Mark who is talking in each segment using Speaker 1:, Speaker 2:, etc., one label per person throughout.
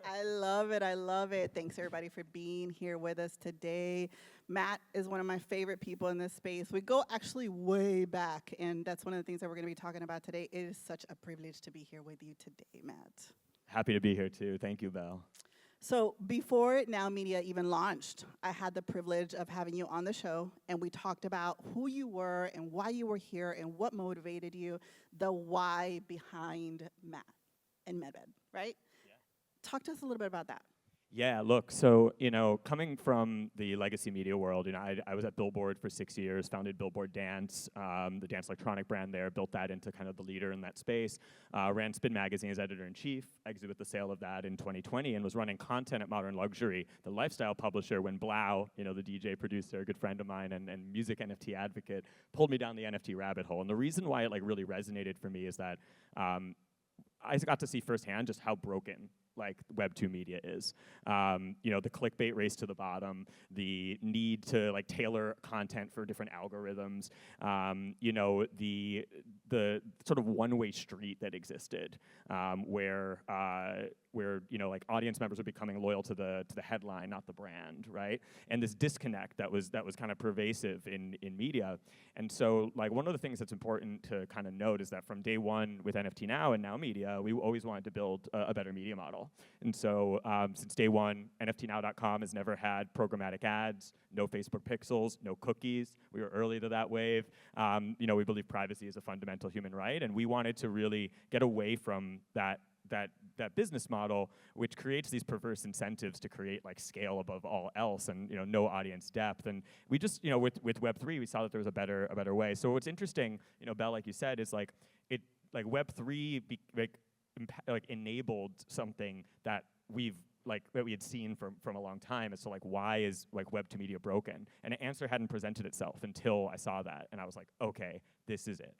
Speaker 1: I love it. I love it. Thanks everybody for being here with us today. Matt is one of my favorite people in this space. We go actually way back, and that's one of the things that we're going to be talking about today. It is such a privilege to be here with you today, Matt.
Speaker 2: Happy to be here too. Thank you, Belle.
Speaker 1: So before Now Media even launched, I had the privilege of having you on the show, and we talked about who you were and why you were here and what motivated you, the why behind Matt and Medved, right?
Speaker 2: Yeah.
Speaker 1: Talk to us a little bit about that.
Speaker 2: Yeah, look, so, coming from the legacy media world, I was at Billboard for 6 years, founded Billboard Dance, the dance electronic brand there, built that into kind of the leader in that space, ran Spin Magazine as editor-in-chief, exited with the sale of that in 2020, and was running content at Modern Luxury, the lifestyle publisher, when Belle, the DJ producer, a good friend of mine, and music NFT advocate, pulled me down the NFT rabbit hole. And the reason why it really resonated for me is that I got to see firsthand just how broken Web 2 media is. The clickbait race to the bottom, the need to tailor content for different algorithms, the sort of one-way street that existed, where audience members were becoming loyal to the headline, not the brand, right? And this disconnect that was kind of pervasive in media. And so one of the things that's important to kind of note is that from day one with NFT Now and Now Media, we always wanted to build a better media model. And so since day one, NFTNow.com has never had programmatic ads, no Facebook pixels, no cookies. We were early to that wave. We believe privacy is a fundamental human right, and we wanted to really get away from that business model, which creates these perverse incentives to create scale above all else, and no audience depth. And we just with Web3, we saw that there was a better way. So what's interesting, Belle, like you said, is Web3 enabled something that that we had seen from a long time as to why is Web 2 media broken? And an answer hadn't presented itself until I saw that, and I was like, okay, this is it.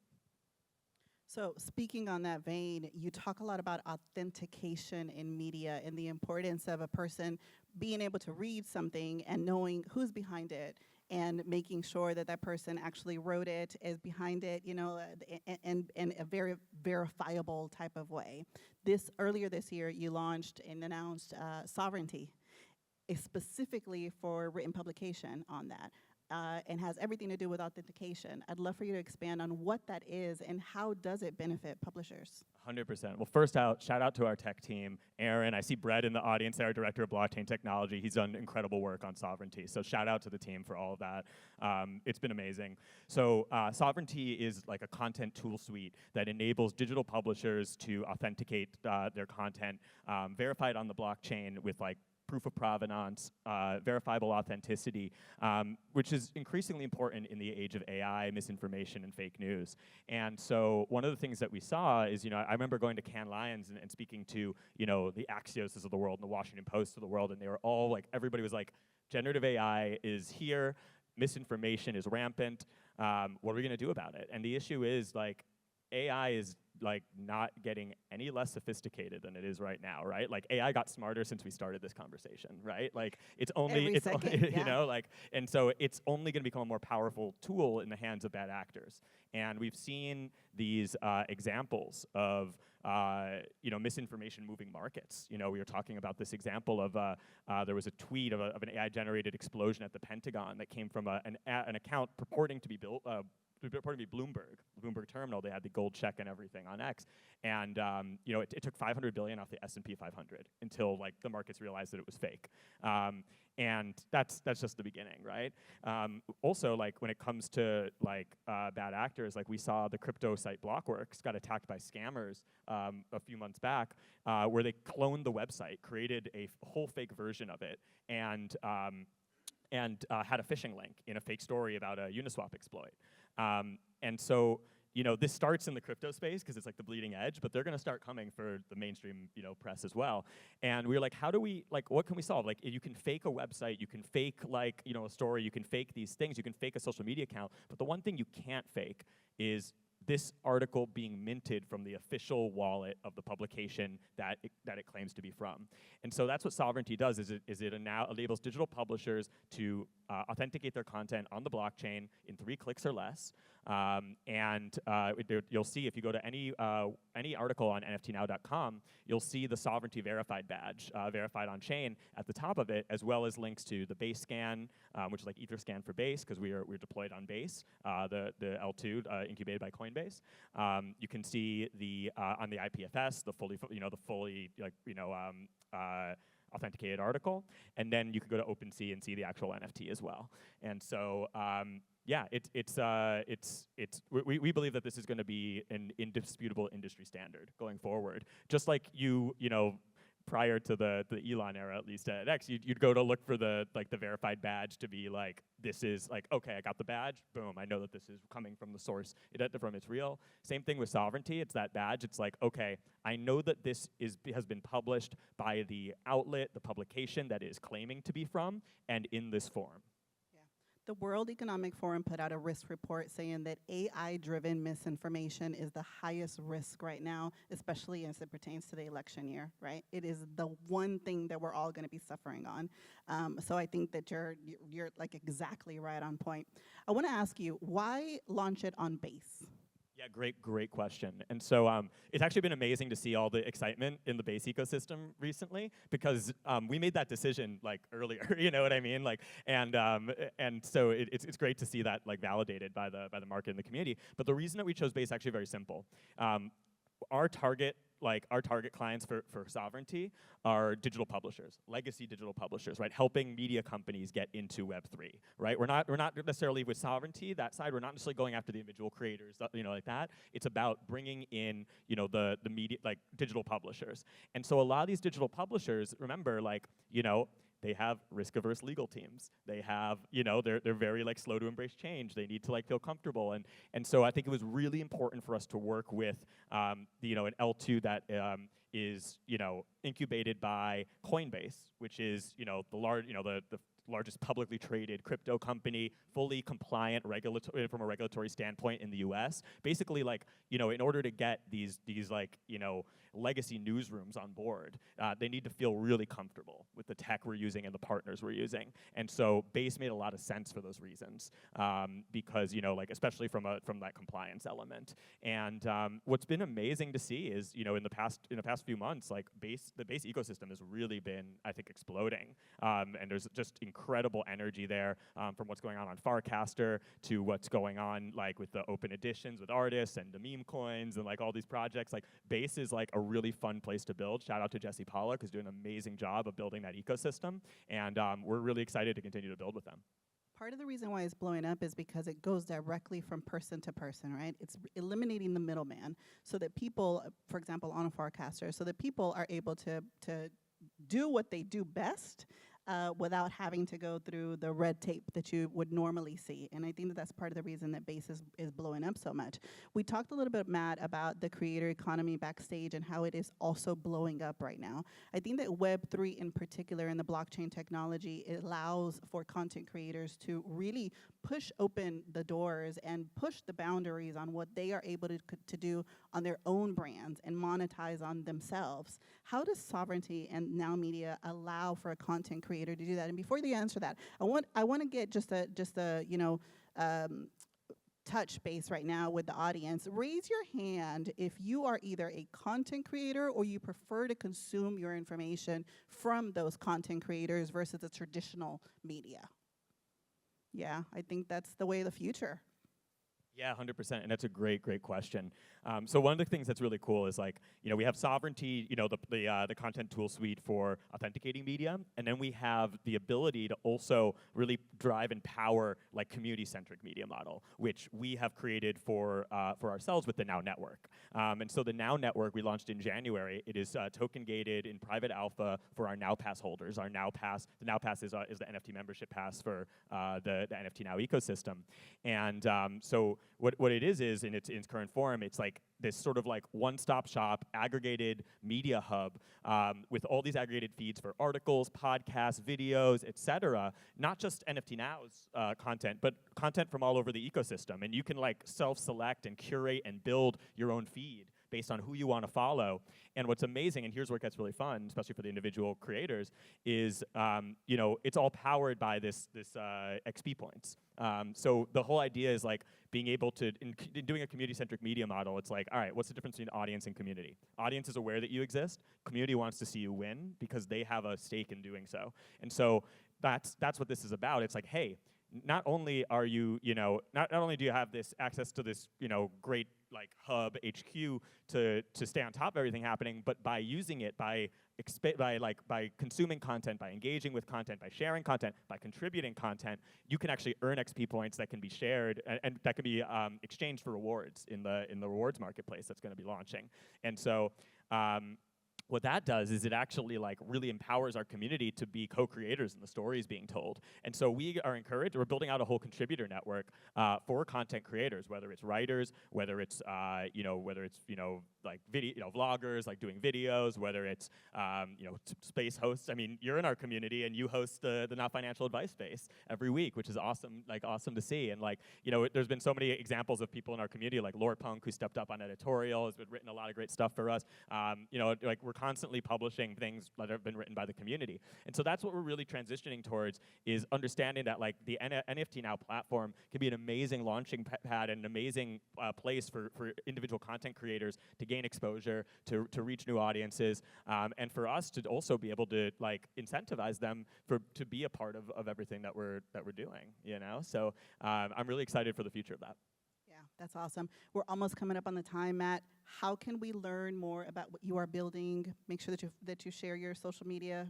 Speaker 1: So speaking on that vein, you talk a lot about authentication in media and the importance of a person being able to read something and knowing who's behind it and making sure that that person actually wrote it, is behind it, in a very verifiable type of way. Earlier this year, you launched and announced Sovereignty, specifically for written publication on that. And has everything to do with authentication. I'd love for you to expand on what that is and how does it benefit publishers?
Speaker 2: 100%. Well, first shout out to our tech team. Aaron, I see Brett in the audience there, Director of Blockchain Technology. He's done incredible work on Sovereignty. So shout out to the team for all of that. It's been amazing. So Sovereignty is a content tool suite that enables digital publishers to authenticate their content, verified on the blockchain with proof of provenance, verifiable authenticity, which is increasingly important in the age of AI, misinformation, and fake news. And so one of the things that we saw is, I remember going to Cannes Lions and speaking to, the Axioses of the world and the Washington Post of the world, and they were all everybody was generative AI is here, misinformation is rampant, what are we gonna do about it? And the issue is AI is not getting any less sophisticated than it is right now, right? AI got smarter since we started this conversation, right? It's only, and so it's only gonna become a more powerful tool in the hands of bad actors. And we've seen these examples of misinformation moving markets. We were talking about this example of there was a tweet of an AI-generated explosion at the Pentagon that came from an account purporting to be Bloomberg Terminal. They had the gold check and everything on X, and it took 500 billion off the S&P 500 until the markets realized that it was fake, and that's just the beginning, right? Also, when it comes to bad actors, we saw the crypto site Blockworks got attacked by scammers a few months back, where they cloned the website, created a whole fake version of it, and had a phishing link in a fake story about a Uniswap exploit. And so, this starts in the crypto space because it's the bleeding edge, but they're going to start coming for the mainstream, press as well. And we were how do we, what can we solve? You can fake a website, you can fake a story, you can fake these things, you can fake a social media account, but the one thing you can't fake is this article being minted from the official wallet of the publication that it claims to be from. And so that's what Sovereignty does, is it now enables digital publishers to authenticate their content on the blockchain in 3 clicks or less, You'll see if you go to any article on NFTNow.com, you'll see the sovereignty verified badge, verified on chain at the top of it, as well as links to the Base scan, which is like Etherscan for Base, because we're deployed on Base, the L2 incubated by Coinbase. You can see the on the IPFS, the fully authenticated article, and then you can go to OpenSea and see the actual NFT as well. And so, yeah, we believe that this is going to be an indisputable industry standard going forward. Just like you know, prior to the Elon era, at least at X, you'd go to look for the verified badge to be like, this is like, okay, I got the badge, boom, I know that this is coming from the source, from it's real. Same thing with sovereignty, it's that badge, it's like, okay, I know that this has been published by the outlet, the publication that is claiming to be from, and in this form.
Speaker 1: The World Economic Forum put out a risk report saying that AI-driven misinformation is the highest risk right now, especially as it pertains to the election year, right? It is the one thing that we're all going to be suffering on. So I think that you're like exactly right on point. I want to ask you, why launch it on Base?
Speaker 2: Yeah, great question. And so it's actually been amazing to see all the excitement in the Base ecosystem recently, because we made that decision like earlier, you know what I mean? Like, and so it's great to see that like validated by the market and the community. But the reason that we chose Base is actually very simple. Our target clients for sovereignty are digital publishers, legacy digital publishers, right? Helping media companies get into Web3, right? We're not necessarily with sovereignty, that side, we're not necessarily going after the individual creators, you know, like that. It's about bringing in, you know, the media, like digital publishers. And so a lot of these digital publishers, remember, like, you know, they have risk-averse legal teams. They have, you know, they're very like slow to embrace change. They need to like feel comfortable, and so I think it was really important for us to work with, you know, an L2 that is, you know, incubated by Coinbase, which is, you know, the largest publicly traded crypto company, fully compliant from a regulatory standpoint in the US. Basically, like, you know, in order to get these like, you know, legacy newsrooms on board, they need to feel really comfortable with the tech we're using and the partners we're using. And so Base made a lot of sense for those reasons, because, you know, like, especially from that compliance element. And what's been amazing to see is, you know, in the past few months, like the Base ecosystem has really been, I think, exploding. And there's just incredible energy there, from what's going on Farcaster to what's going on like with the open editions with artists and the meme coins and like all these projects. Like Base is like a really fun place to build. Shout out to Jesse Pollock, who's doing an amazing job of building that ecosystem, and we're really excited to continue to build with them.
Speaker 1: Part of the reason why it's blowing up is because it goes directly from person to person, right? It's eliminating the middleman so that people, for example, on a Farcaster, so that people are able to do what they do best, without having to go through the red tape that you would normally see. And I think that that's part of the reason that Base is blowing up so much. We talked a little bit, Matt, about the creator economy backstage and how it is also blowing up right now. I think that Web3 in particular and the blockchain technology, it allows for content creators to really push open the doors and push the boundaries on what they are able to do on their own brands and monetize on themselves. How does sovereignty and Now Media allow for a content creator to do that? And before you answer that, I want to get just a you know, touch base right now with the audience. Raise your hand if you are either a content creator or you prefer to consume your information from those content creators versus the traditional media. Yeah, I think that's the way of the future.
Speaker 2: Yeah, 100%, and that's a great question. So one of the things that's really cool is, like, you know, we have sovereignty, you know, the content tool suite for authenticating media, and then we have the ability to also really drive and power like community-centric media model, which we have created for ourselves with the Now Network. And so the Now Network we launched in January. It is token gated in private alpha for our Now Pass holders. Our Now Pass, the Now Pass is the NFT membership pass for the NFT Now ecosystem, and so what it is in its current form, it's like this sort of like one-stop shop aggregated media hub, with all these aggregated feeds for articles, podcasts, videos, etc. Not just NFT Now's content, but content from all over the ecosystem. And you can like self-select and curate and build your own feed based on who you want to follow. And what's amazing, and here's where it gets really fun, especially for the individual creators, is it's all powered by this XP points. So the whole idea is like being able to, in doing a community-centric media model, it's like, all right, what's the difference between audience and community? Audience is aware that you exist. Community wants to see you win because they have a stake in doing so. And so that's what this is about. It's like, hey, not only are you, not only do you have this access to this, great like hub HQ to stay on top of everything happening, but by using it, by consuming content, by engaging with content, by sharing content, by contributing content, you can actually earn XP points that can be shared and that can be exchanged for rewards in the rewards marketplace that's going to be launching. And so what that does is it actually like really empowers our community to be co-creators in the stories being told. And so we are encouraged, we're building out a whole contributor network for content creators, whether it's writers, whether it's like video, vloggers, like doing videos, whether it's space hosts. I mean, you're in our community and you host the Not Financial Advice Space every week, which is awesome, awesome to see. And there's been so many examples of people in our community, like Lord Punk, who stepped up on editorial, has been written a lot of great stuff for us. We're constantly publishing things that have been written by the community. And so that's what we're really transitioning towards, is understanding that like the NFT Now platform can be an amazing launching pad and an amazing place for individual content creators to gain exposure, to reach new audiences, and for us to also be able to like incentivize them to be a part of everything that we're doing, So I'm really excited for the future of that.
Speaker 1: That's awesome. We're almost coming up on the time, Matt. How can we learn more about what you are building? Make sure that you share your social media.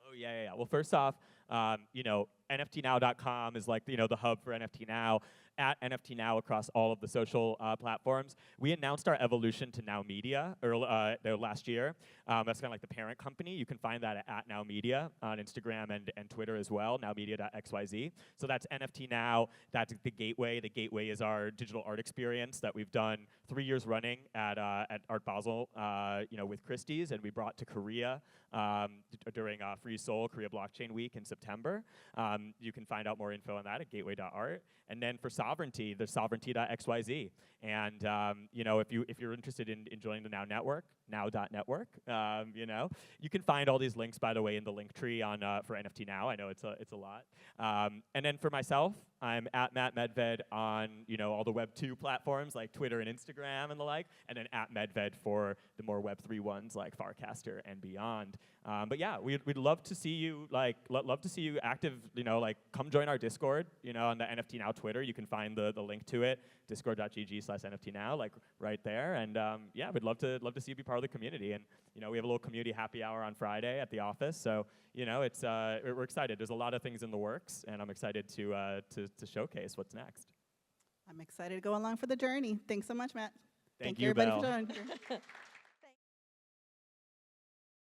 Speaker 2: Oh, yeah. Well, first off, NFTNow.com is like, the hub for NFT Now. At NFT Now across all of the social platforms. We announced our evolution to Now Media last year. That's kind of like the parent company. You can find that at Now Media on Instagram and Twitter as well, nowmedia.xyz. So that's NFT Now. That's the gateway. The gateway is our digital art experience that we've done 3 years running at Art Basel, with Christie's, and we brought to Korea during Free Seoul Korea Blockchain Week in September. You can find out more info on that at gateway.art. And then for Sovereignty, there's sovereignty.xyz. And if you're interested in joining the Now Network, now.network, you can find all these links, by the way, in the link tree on for NFT Now. I know it's a lot. And then for myself, I'm at Matt Medved on all the Web 2 platforms like Twitter and Instagram and the like, and then at Medved for the more Web 3 ones like Farcaster and beyond. But yeah, we'd love to see you love to see you active. Come join our Discord. On the NFT Now Twitter, you can find the link to it, discord.gg/NFT Now, right there. And we'd love to see you be part of the community. And we have a little community happy hour on Friday at the office. So it's we're excited. There's a lot of things in the works, and I'm excited to showcase what's next.
Speaker 1: I'm excited to go along for the journey. Thanks so much, Matt.
Speaker 2: Thank you,
Speaker 1: everybody
Speaker 2: Belle.
Speaker 1: for joining.